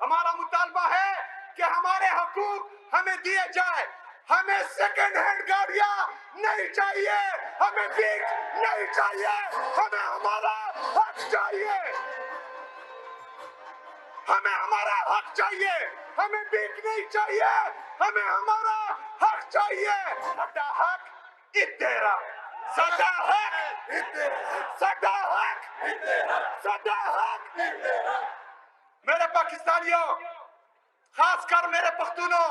ہمارا مطالبہ ہے کہ ہمارے حقوق ہمیں دیے جائے. ہمیں سیکنڈ ہینڈ گاڑیاں نہیں چاہیے, ہمیں بھیک نہیں چاہیے, ہمیں ہمارا حق چاہیے, ہمیں ہمارا حق چاہیے, ہمیں بھیک نہیں چاہیے, ہمیں ہمارا حق چاہیے. ساڈا حق اتھیرا, ساڈا حق اتھیرا, ساڈا حق اتھیرا, ساڈا حق اتھیرا. میرے پاکستانیوں, خاص کر میرے پختونوں,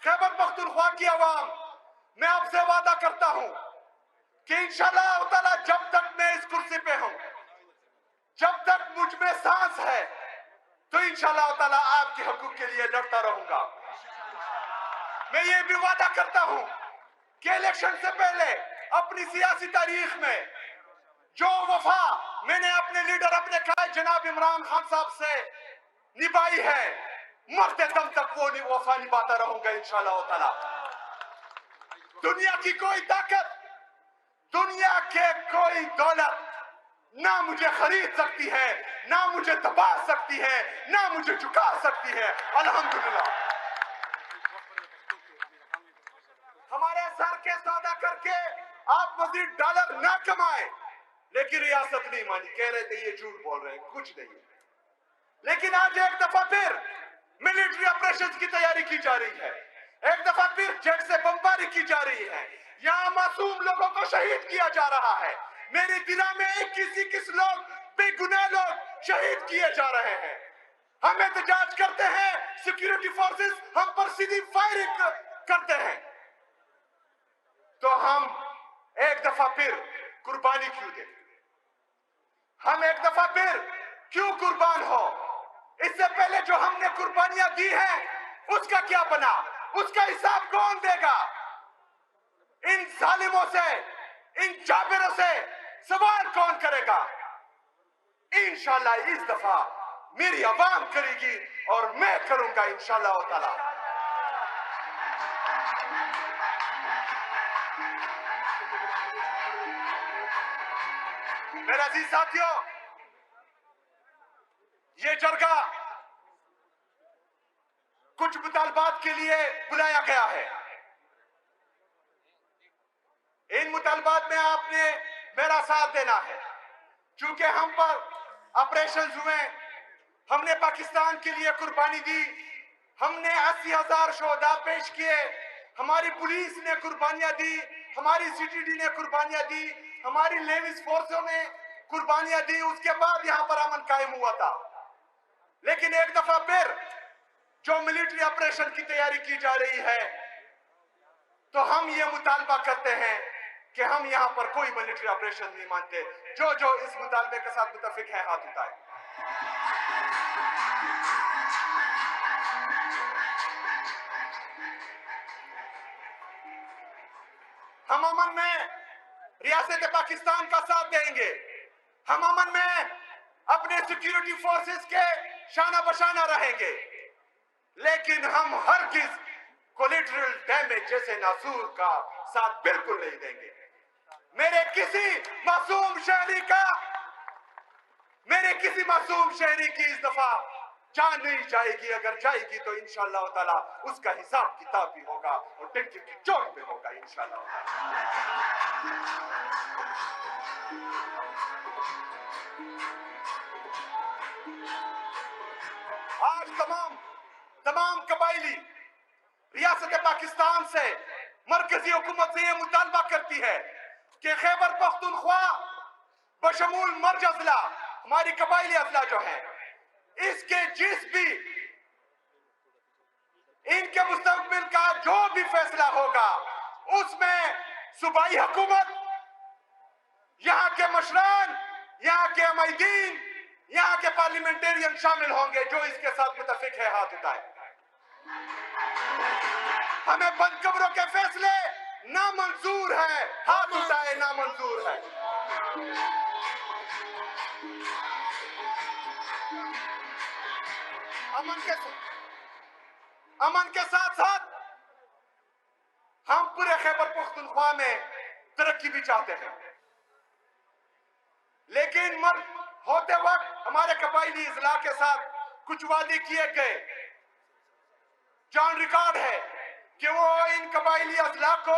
خیبر پختونخوا کی عوام, میں آپ سے وعدہ کرتا ہوں کہ انشاءاللہ تعالیٰ جب تک میں اس کرسی پہ ہوں, جب تک مجھ میں سانس ہے, تو انشاءاللہ تعالیٰ آپ کے حقوق کے لیے لڑتا رہوں گا. میں یہ بھی وعدہ کرتا ہوں کہ الیکشن سے پہلے اپنی سیاسی تاریخ میں جو وفا میں نے اپنے لیڈر, اپنے قائد جناب عمران خان صاحب سے نبھائی ہے, مرتے دم تک وہ وفا نبھاتا رہوں گا انشاءاللہ تعالیٰ. دنیا کی کوئی طاقت, دنیا کے کوئی دولت نہ مجھے خرید سکتی ہے, نہ مجھے دبا سکتی ہے, نہ مجھے جھکا سکتی ہے. الحمدللہ ہمارے سر کے سودا کر کے آپ مزید ڈالر نہ کمائیں, لیکن ریاست نہیں مانی. کہہ رہے تھے یہ جھوٹ بول رہے ہیں, کچھ نہیں. لیکن آج ایک دفعہ پھر ملٹری آپریشن کی تیاری کی جا رہی ہے, ایک دفعہ پھر جیٹ سے بمباری کی جا رہی ہے, یہاں معصوم لوگوں کو شہید کیا جا رہا ہے. میری دنیا میں 21 لوگ, بے گناہ لوگ شہید کیے جا رہے ہیں. ہم احتجاج کرتے ہیں, سیکیورٹی فورسز ہم پر سیدھی فائرنگ کرتے ہیں, تو ہم ایک دفعہ پھر قربانی کیوں دیں؟ ہم ایک دفعہ پھر کیوں قربان ہو؟ اس سے پہلے جو ہم نے قربانیاں دی ہیں اس کا کیا بنا؟ اس کا حساب کون دے گا؟ ان ظالموں سے, ان جابروں سے سوال کون کرے گا؟ انشاءاللہ اس دفعہ میری عوام کرے گی اور میں کروں گا انشاءاللہ تعالی. میرے عزیز ساتھیوں, یہ جرگہ کچھ مطالبات کے لیے بلایا گیا ہے. ان مطالبات میں آپ نے میرا ساتھ دینا ہے, چونکہ ہم پر آپریشنز ہوئے, ہم نے پاکستان کے لیے قربانی دی, ہم نے 80,000 شہداء پیش کیے, ہماری پولیس نے قربانیاں دی, ہماری CTD نے قربانیاں دی, ہماری لیویز فورسوں نے قربانیاں دی. اس کے بعد یہاں پر امن قائم ہوا تھا. لیکن ایک دفعہ پھر جو ملٹری آپریشن کی تیاری کی جا رہی ہے, تو ہم یہ مطالبہ کرتے ہیں کہ ہم یہاں پر کوئی ملٹری آپریشن نہیں مانتے. جو اس مطالبے کے ساتھ متفق ہے ہاتھ اٹھائے. ہم امن میں ریاست پاکستان کا ساتھ دیں گے, ہم امن میں اپنے سیکیورٹی فورسز کے شانہ بشانہ رہیں گے, لیکن ہم ہرگز کولیٹرل ڈیمیج جیسے ناسور کا ساتھ بالکل نہیں دیں گے. میرے کسی معصوم شہری کی اس دفعہ جان نہیں جائے گی. اگر جائے گی تو انشاءاللہ تعالی اس کا حساب کتاب بھی ہوگا اور ڈنکی کی چوٹ پہ ہوگا انشاءاللہ تعالی. آج تمام قبائلی ریاست پاکستان سے, مرکزی حکومت سے یہ مطالبہ کرتی ہے کہ خیبر پختونخوا بشمول مرج اضلاع, ہماری قبائلی اضلاع جو ہیں, اس کے جس بھی ان کے مستقبل کا جو بھی فیصلہ ہوگا, اس میں صوبائی حکومت, یہاں کے مشران, یہاں کے عمائدین, یہاں کے پارلیمنٹرین شامل ہوں گے. جو اس کے ساتھ متفق ہے ہاتھ اٹھائے. ہمیں بند قبروں کے فیصلے نامنظور ہے, ہاتھ اٹھائے. نامنظور ہے. امن کے ساتھ ساتھ ہم پورے خیبر پختونخوا میں ترقی بھی چاہتے ہیں, لیکن ہوتے وقت ہمارے قبائلی اضلاع کے ساتھ کچھ وعدے کیے گئے، جان ریکارڈ ہے کہ وہ ان قبائلی اضلاع کو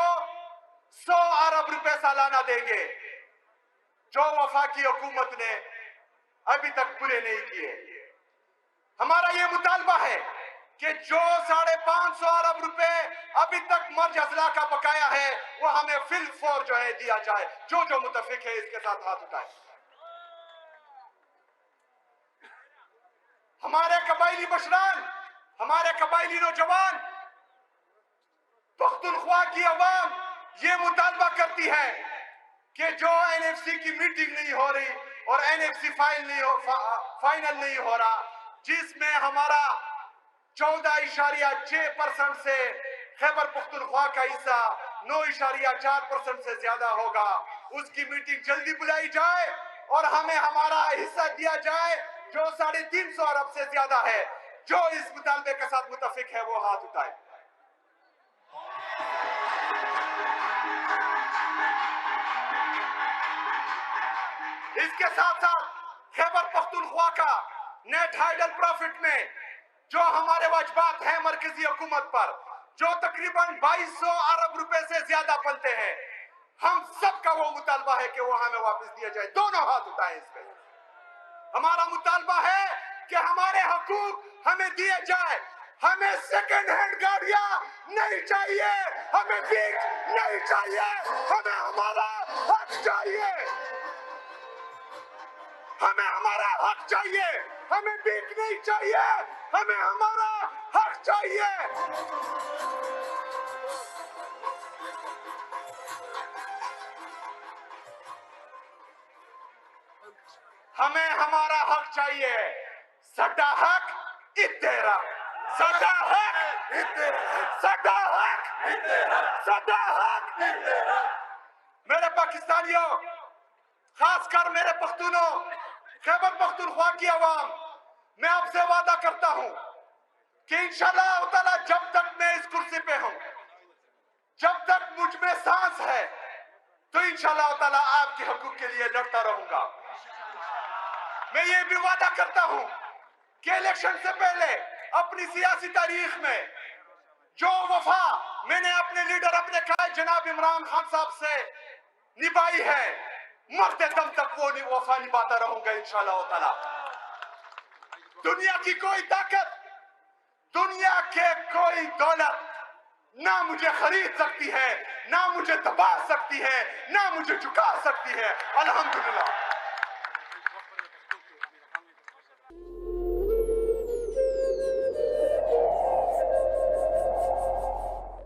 100 ارب روپے سالانہ دیں گے، جو وفاقی حکومت نے ابھی تک پورے نہیں کیے۔ ہمارا یہ مطالبہ ہے کہ جو 550 ارب روپے ابھی تک مرج اضلاع کا بقایا ہے وہ ہمیں فی الفور جو ہے دیا جائے۔ جو متفق ہے اس کے ساتھ ہاتھ اٹھائے۔ ہمارے قبائلی بشران، ہمارے قبائلی نوجوان، پختونخوا کی عوام یہ مطالبہ کرتی ہے کہ جو این ایف سی کی میٹنگ نہیں ہو رہی اور این ایف سی فائنل نہیں ہو رہا، جس میں ہمارا 14.6% سے خیبر پختونخوا کا حصہ 9.4% سے زیادہ ہوگا، اس کی میٹنگ جلدی بلائی جائے اور ہمیں ہمارا حصہ دیا جائے جو 350 ارب سے زیادہ ہے۔ جو اس مطالبے کے ساتھ متفق ہے وہ ہاتھ اٹھائے۔ اس کے ساتھ خیبر پختونخوا کا نیٹ ہائیڈل پروفٹ میں جو ہمارے واجبات ہیں مرکزی حکومت پر، جو تقریباً 2200 ارب روپے سے زیادہ بنتے ہیں، ہم سب کا وہ مطالبہ ہے کہ وہ ہمیں واپس دیا جائے۔ دونوں ہاتھ اٹھائیں اس پہ۔ ہمارا مطالبہ ہے کہ ہمارے حقوق ہمیں دیے جائے۔ ہمیں سیکنڈ ہینڈ گاڑیاں نہیں چاہیے، ہمیں بھیک نہیں چاہیے، ہمیں ہمارا حق چاہیے، ہمیں ہمارا حق چاہیے، ہمیں بھیک نہیں چاہیے، ہمیں ہمارا حق چاہیے۔ ہمیں ہمارا حق چاہیے۔ سڈا حق اتھیرا، سڈا حق اتھیرا، سڈا حق اتھیرا، سڈا حق اتھیرا۔ میرے پاکستانیوں، خاص کر میرے پختونوں، خیبر پختونخوا کی عوام، میں آپ سے وعدہ کرتا ہوں کہ انشاءاللہ تعالیٰ جب تک میں اس کرسی پہ ہوں، جب تک مجھ میں سانس ہے، تو انشاءاللہ تعالیٰ آپ کے حقوق کے لیے لڑتا رہوں گا۔ میں یہ بھی وعدہ کرتا ہوں کہ الیکشن سے پہلے اپنی سیاسی تاریخ میں جو وفا میں نے اپنے لیڈر اپنے قائد جناب عمران خان صاحب سے نبھائی ہے، مرتے دم تک وہ وفا نبھاتا رہوں گا انشاءاللہ تعالیٰ۔ دنیا کی کوئی طاقت، دنیا کے کوئی دولت نہ مجھے خرید سکتی ہے، نہ مجھے دبا سکتی ہے، نہ مجھے جھکا سکتی ہے۔ الحمدللہ۔